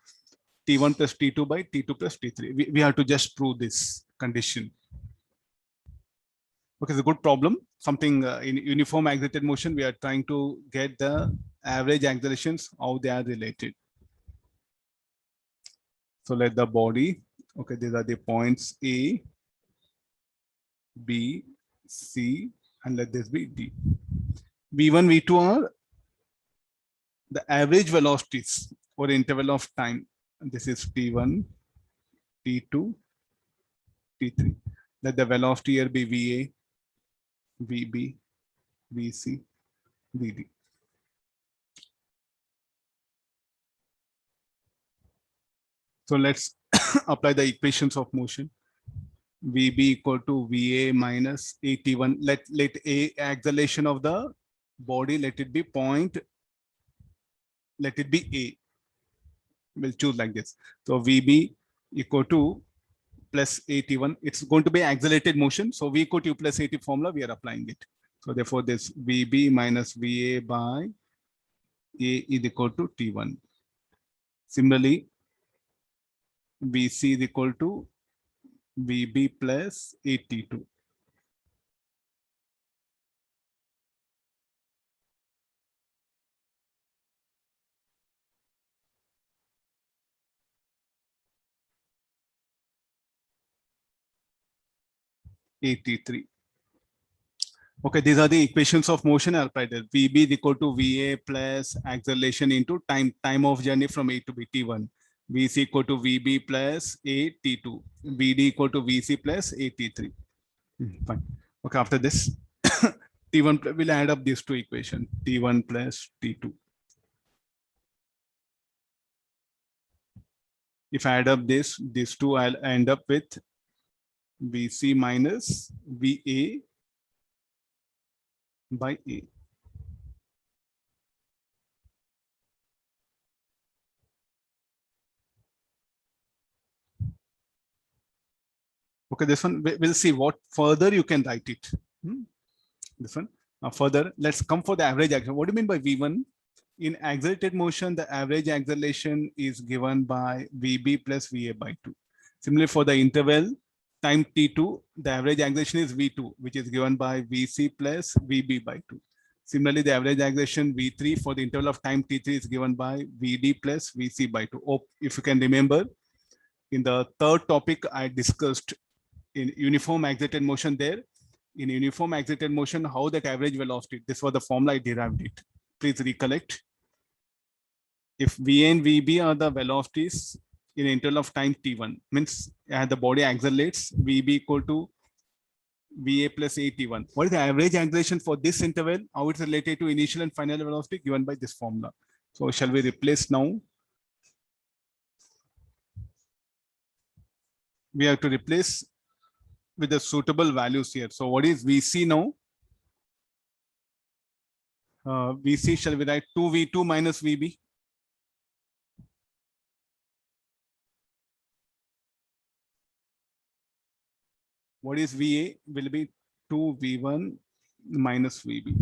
t1 plus t2 by t2 plus t3. We have to just prove this condition. Okay, it's a good problem. Something in uniform accelerated motion, we are trying to get the average accelerations, how they are related. So let the body, okay, these are the points A, B, C, and let this be D. V1, V2 are the average velocities or interval of time. This is T1, T2, T3. Let the velocity here be VA, VB, VC, VD. So let's apply the equations of motion. VB equal to VA minus AT1. Let A acceleration of the body, let it be point, let it be A. We'll choose like this. So VB equal to plus AT1. It's going to be accelerated motion. So V equal to plus AT formula, we are applying it. So therefore this VB minus VA by A is equal to T1. Similarly, VC is equal to VB plus AT2. AT3. Okay, these are the equations of motion. I'll write it. VB is equal to VA plus acceleration into time of journey from A to B, T1. VC equal to VB plus AT2. VD equal to VC plus AT3. Fine. Okay, after this, T1 will add up these two equations, T1 plus T2. If I add up these two, I'll end up with VC minus VA by A. Okay, this one, we'll see what further you can write it. This one. Further, let's come for the average acceleration. What do you mean by V1? In accelerated motion, the average acceleration is given by VB plus VA by 2. Similarly, for the interval time T2, the average acceleration is V2, which is given by VC plus VB by 2. Similarly, the average acceleration V3 for the interval of time T3 is given by VD plus VC by 2. Oh, if you can remember, in the third topic I discussed in uniform accelerated motion there. In uniform accelerated motion, how that average velocity, this was the formula I derived it. Please recollect. If V and VB are the velocities in interval of time T1, means the body accelerates, VB equal to VA plus AT1. What is the average acceleration for this interval? How it's related to initial and final velocity given by this formula. So shall we replace now? We have to replace with the suitable values here. So what is VC now? VC shall we write 2V2 minus VB? What is VA? Will be 2V1 minus VB.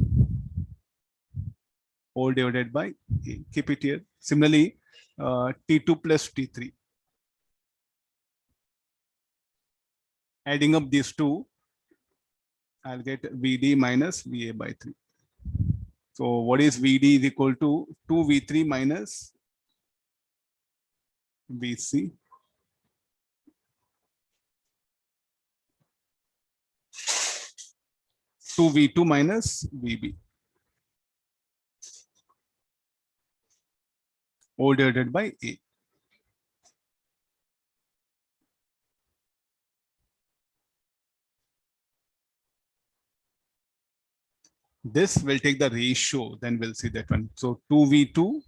All divided by A. Keep it here. Similarly, T2 plus T3. Adding up these two, I'll get VD minus VA by 3. So what is VD is equal to 2V3 minus VC. Two V2 minus VB. All divided by A. This will take the ratio, then we'll see that one. So 2V2.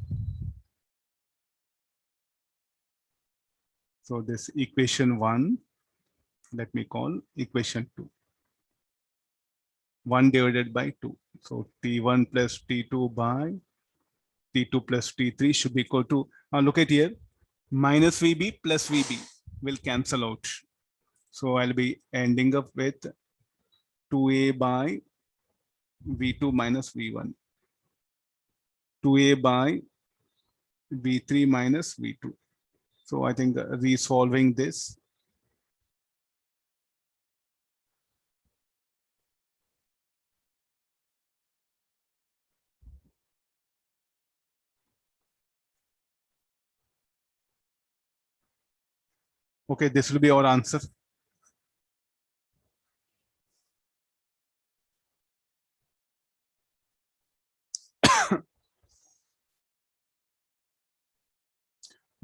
So this equation 1, let me call equation 2. 1 divided by 2. So T1 plus T2 by T2 plus T3 should be equal to, look at here, minus VB plus VB will cancel out. So I'll be ending up with 2A by V2 minus V1, 2A by V3 minus V2. So I think resolving this, okay, this will be our answer.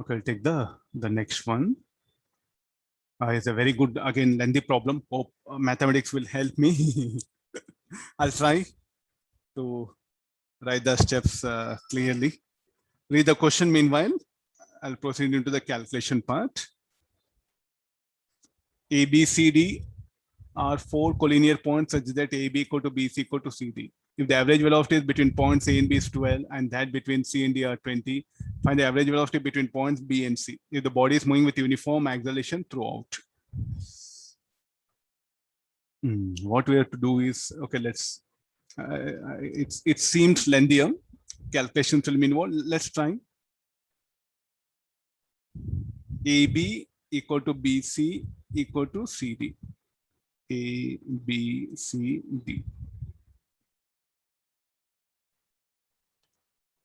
Okay, I'll take the next one. It's a very good, again, lengthy problem. Hope mathematics will help me. I'll try to write the steps clearly. Read the question meanwhile. I'll proceed into the calculation part. A, B, C, D are four collinear points such that AB equal to BC equal to CD. If the average velocity is between points A and B is 12 and that between C and D are 20, find the average velocity between points B and C if the body is moving with uniform acceleration throughout. What we have to do is, okay, let's, it seems lengthier. Calculations will be involved. Let's try. AB equal to BC equal to CD. A, B, C, D.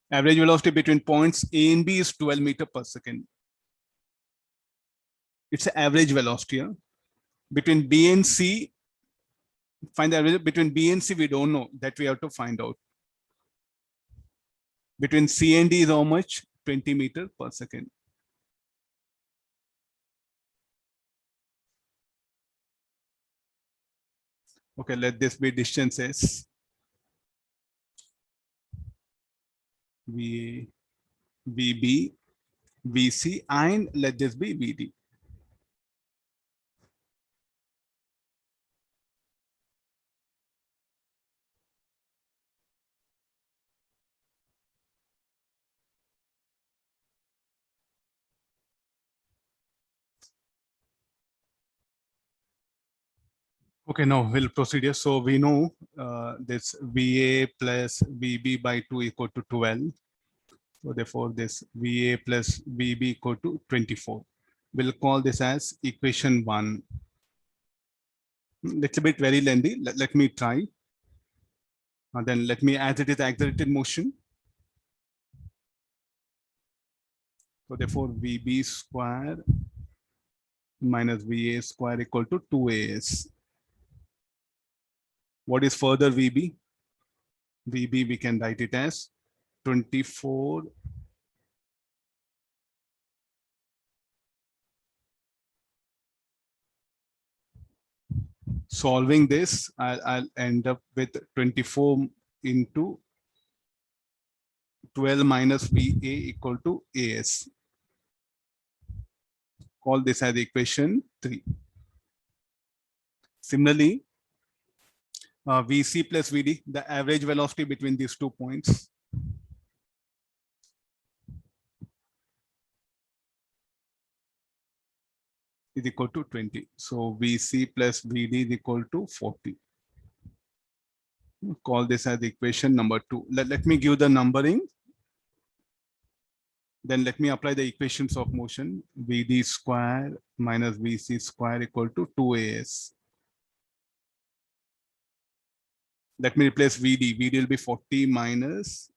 Average velocity between points A and B is 12 meters per second. It's an average velocity. Huh? Between B and C, find the average between B and C, we don't know. That we have to find out. Between C and D is how much? 20 meters per second. Okay, let this be distances. VA, VB, VC, and let this be VD. Okay, now we'll proceed here. So we know this VA plus VB by 2 equal to 12. So therefore, this VA plus VB equal to 24. We'll call this as equation 1. Little bit very lengthy. Let me try. And then let me add it is accelerated motion. So therefore, VB square minus VA square equal to 2AS. What is further VB? VB, we can write it as 24 solving this, I'll end up with 24 into 12 minus VA equal to AS. Call this as equation 3. Similarly, VC plus VD, the average velocity between these 2 points. Is equal to 20. So VC plus VD is equal to 40. Call this as equation number 2. Let me give the numbering. Then let me apply the equations of motion. VD square minus VC square equal to 2AS. Let me replace VD. VD will be 40 minus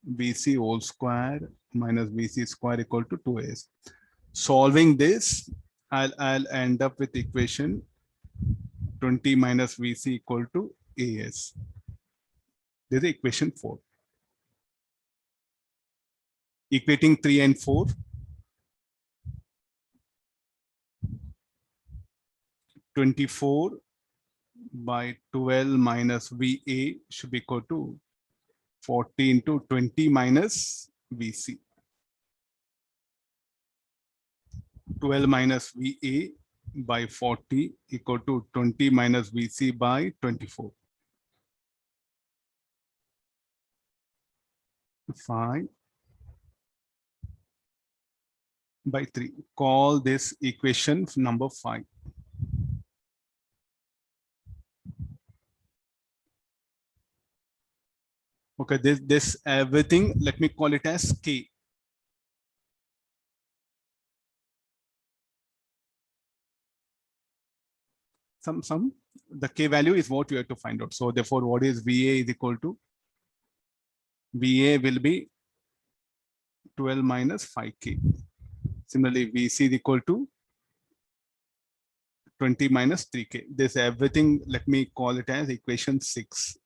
VC whole square minus VC square equal to 2AS. Solving this, I'll end up with equation 20 minus VC equal to AS. This is equation 4. Equating 3 and 4. 24 by 12 minus VA should be equal to 40 into 20 minus VC. 12 minus VA by 40 equal to 20 minus VC by 24. 5 by 3. Call this equation number 5. Okay, this everything, let me call it as K. The K value is what you have to find out. So therefore, what is VA is equal to? VA will be 12 minus 5K. Similarly, VC is equal to 20 minus 3K. This everything, let me call it as equation 6.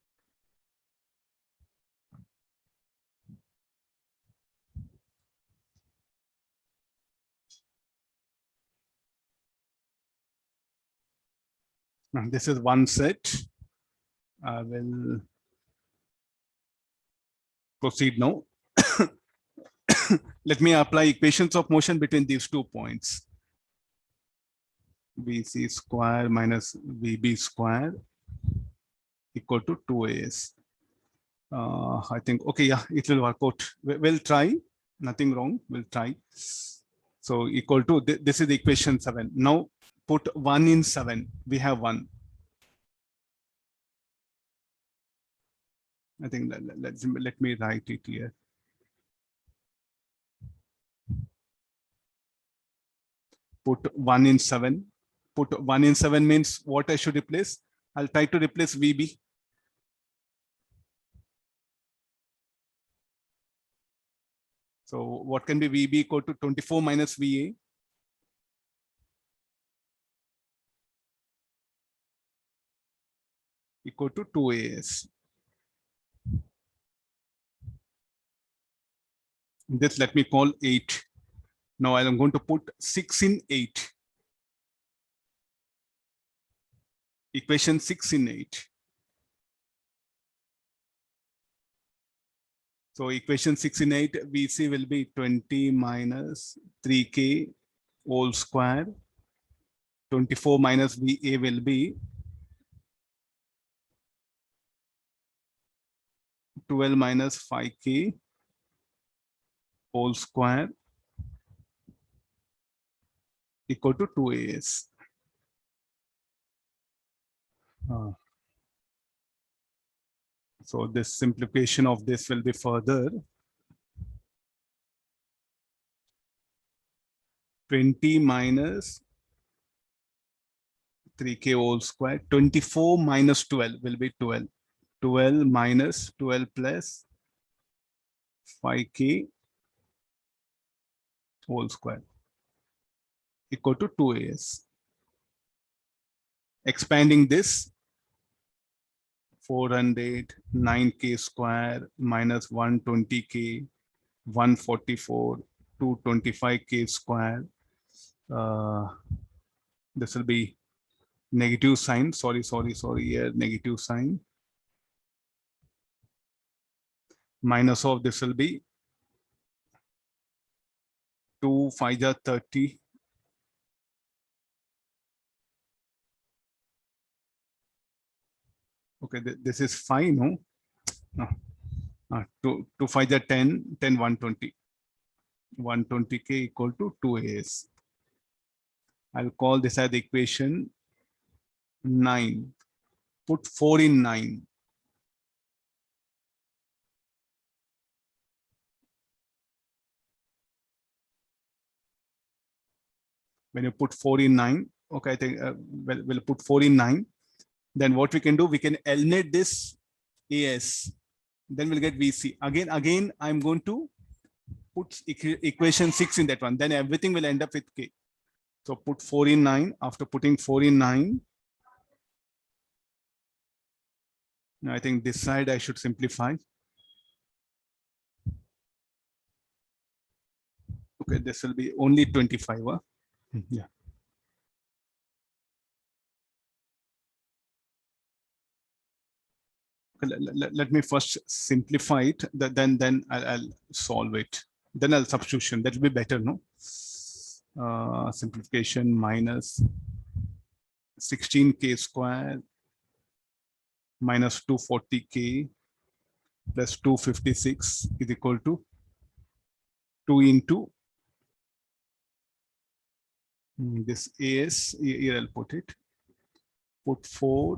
Now, this is one set. I will proceed now. Let me apply equations of motion between these 2 points. VC square minus VB square equal to 2AS. I think, okay, yeah, it will work out. We'll try, nothing wrong, we'll try. So equal to, this is equation 7. Now put 1 in 7, we have 1. I think let me write it here. Put 1 in 7. Put 1 in 7 means what I should replace? I'll try to replace VB. So what can be VB equal to 24 minus VA? Equal to 2AS. This let me call 8. Now I'm going to put 6 in 8. Equation 6 in 8. So equation 6 in 8, VC will be 20 minus 3K whole square. 24 minus VA will be 12 minus 5K whole square equal to 2AS. So this simplification of this will be further 20 minus 3K whole square. 24 minus 12 will be 12. 12 minus 12 plus 5K whole square equal to 2AS. Expanding this, 400, 9K square minus 120K, 144, 225K square. This will be negative sign. Sorry, here, negative sign. Minus of this will be 2 5 are 30. Okay, this is fine, no? No. 2 5 are 10, 10 120. 120K equal to 2AS. I'll call this as equation 9. Put 4 in 9. When you put 4 in 9, okay, I think we'll put 4 in 9. Then what we can do, we can eliminate this AS. Then we'll get VC. Again, I'm going to put equation 6 in that one. Then everything will end up with K. So put 4 in 9. After putting 4 in 9, now I think this side I should simplify. Okay, this will be only 25. Huh? Yeah. Okay, let me first simplify it. Then I'll solve it. Then I'll substitution. That will be better, no? Simplification minus 16K square minus 240K plus 256 is equal to 2 into this AS, here I'll put it, put 4.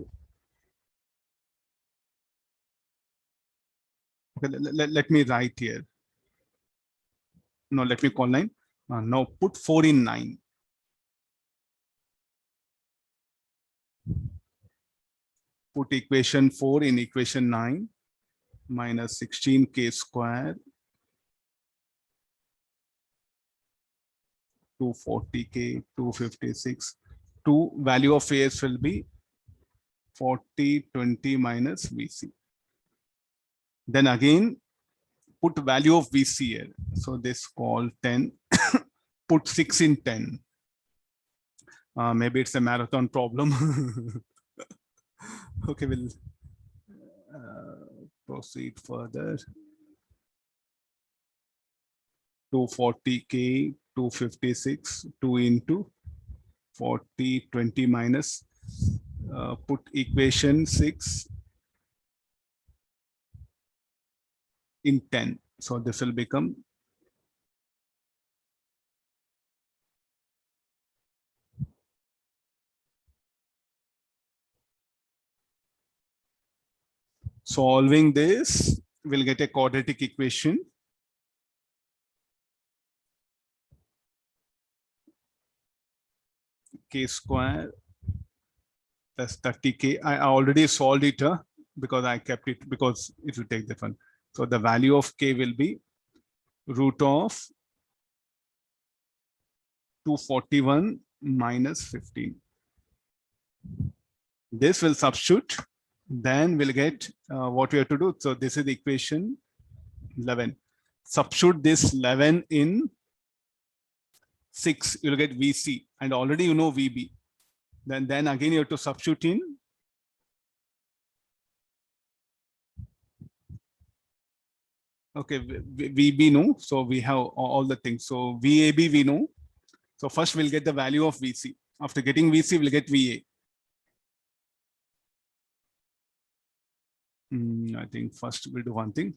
Okay, let me write here. No, let me call 9. Now put 4 in 9. Put equation 4 in equation 9 minus 16k square 240k 256. 2 value of AS will be 40 20 minus VC. Then again put value of VC here. So this call 10. Put 6 in 10. Maybe it's a marathon problem. Okay, we'll proceed further. 240k 256 2 into 40 20 minus put equation 6 in 10. So this will become solving this, we'll get a quadratic equation. K square plus 30k. I already solved it because I kept it because it will take the fun. So the value of k will be root of 241 minus 15. This will substitute. Then we'll get what we have to do. So this is the equation 11. Substitute this 11 in 6. You'll get VC, and already you know VB. Then again you have to substitute in okay VB no. So we have all the things. So VAB we know. So first we'll get the value of VC. After getting VC, we'll get VA. I think first we'll do one thing.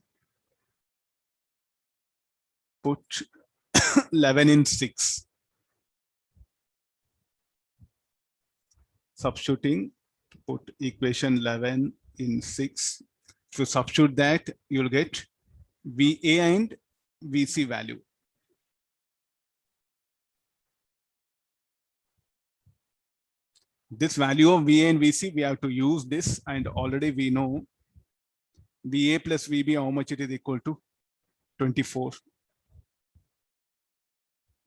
Put 11 in 6. Substituting, put equation 11 in 6. If you substitute that, you'll get VA and VC value. This value of VA and VC, we have to use this, and already we know VA plus VB, how much it is equal to? 24.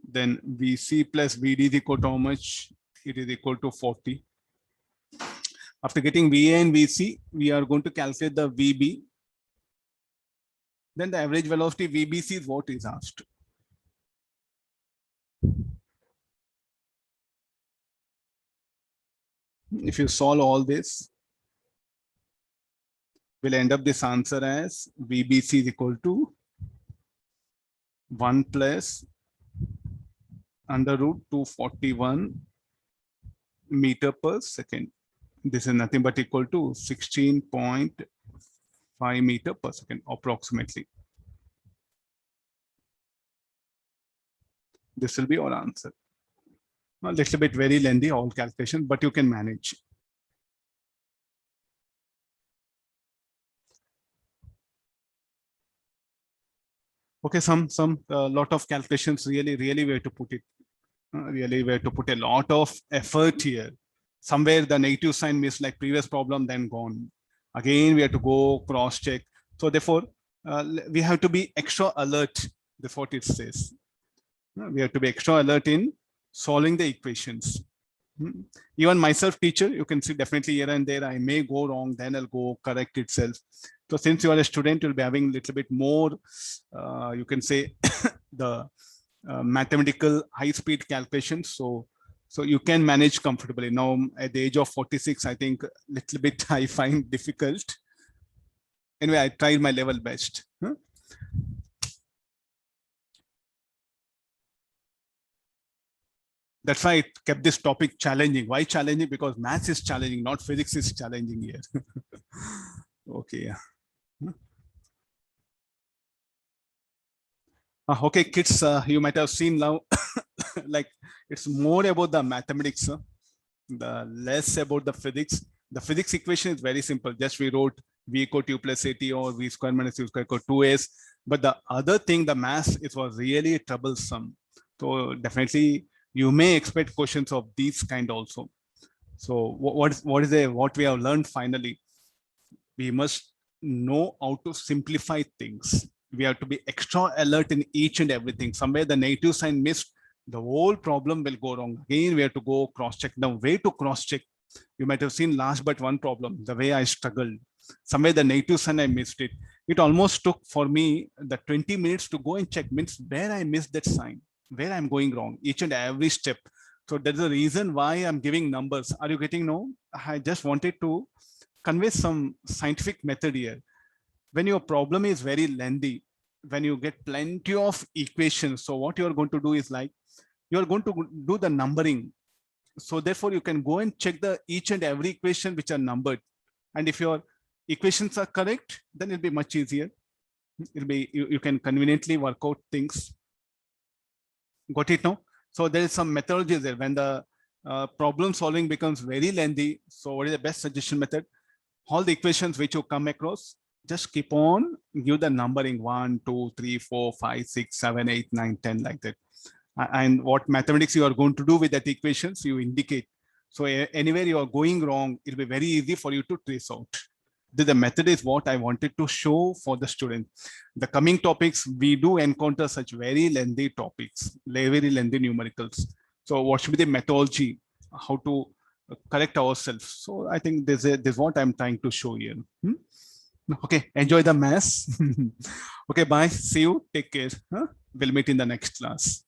Then VC plus VD is equal to how much? It is equal to 40. After getting VA and VC, we are going to calculate the VB. Then the average velocity VBC is what is asked. If you solve all this, we'll end up this answer as VBC is equal to 1 plus under root 241 meter per second. This is nothing but equal to 16.5 meter per second approximately. This will be our answer. A little bit very lengthy, all calculation, but you can manage. Okay, lot of calculations. Really we have to put it. Really we have to put a lot of effort here. Somewhere the negative sign missed, like previous problem, then gone. Again, we have to go cross check. So therefore, we have to be extra alert. That's what it says. We have to be extra alert in solving the equations. Even myself, teacher, you can see definitely here and there I may go wrong, then I'll go correct itself. So since you are a student, you'll be having a little bit more, you can say, the mathematical high-speed calculations. So you can manage comfortably. Now, at the age of 46, I think a little bit I find difficult. Anyway, I tried my level best. That's why I kept this topic challenging. Why challenging? Because maths is challenging, not physics is challenging here. Okay. Okay, kids, you might have seen now, like it's more about the mathematics, the less about the physics. The physics equation is very simple. Just we wrote v equal to u plus at or v square minus u square equal 2s. But the other thing, the math, it was really troublesome. So definitely you may expect questions of these kind also. So what we have learned finally? We must know how to simplify things. We have to be extra alert in each and everything. Somewhere the negative sign missed, the whole problem will go wrong. Again, we have to go cross-check. The way to cross-check, you might have seen last but one problem, the way I struggled. Somewhere the negative sign, I missed it. It almost took for me the 20 minutes to go and check, means where I missed that sign, where I'm going wrong, each and every step. So that's the reason why I'm giving numbers. Are you getting no? I just wanted to convey some scientific method here. When your problem is very lengthy, when you get plenty of equations, so what you're going to do is like, you're going to do the numbering. So therefore you can go and check the each and every equation which are numbered. And if your equations are correct, then it'll be much easier. It'll be, you can conveniently work out things. Got it now? So there is some methodology there. When the problem solving becomes very lengthy, so what is the best suggestion method? All the equations which you come across, just keep on give the numbering 1, 2, 3, 4, 5, 6, 7, 8, 9, 10 like that. And what mathematics you are going to do with that equations, you indicate. So anywhere you are going wrong, it'll be very easy for you to trace out. The method is what I wanted to show for the student. The coming topics, we do encounter such very lengthy topics, very lengthy numericals. So what should be the methodology, how to correct ourselves? So I think this is what I'm trying to show here. Okay, enjoy the mass. Okay, bye. See you. Take care. We'll meet in the next class.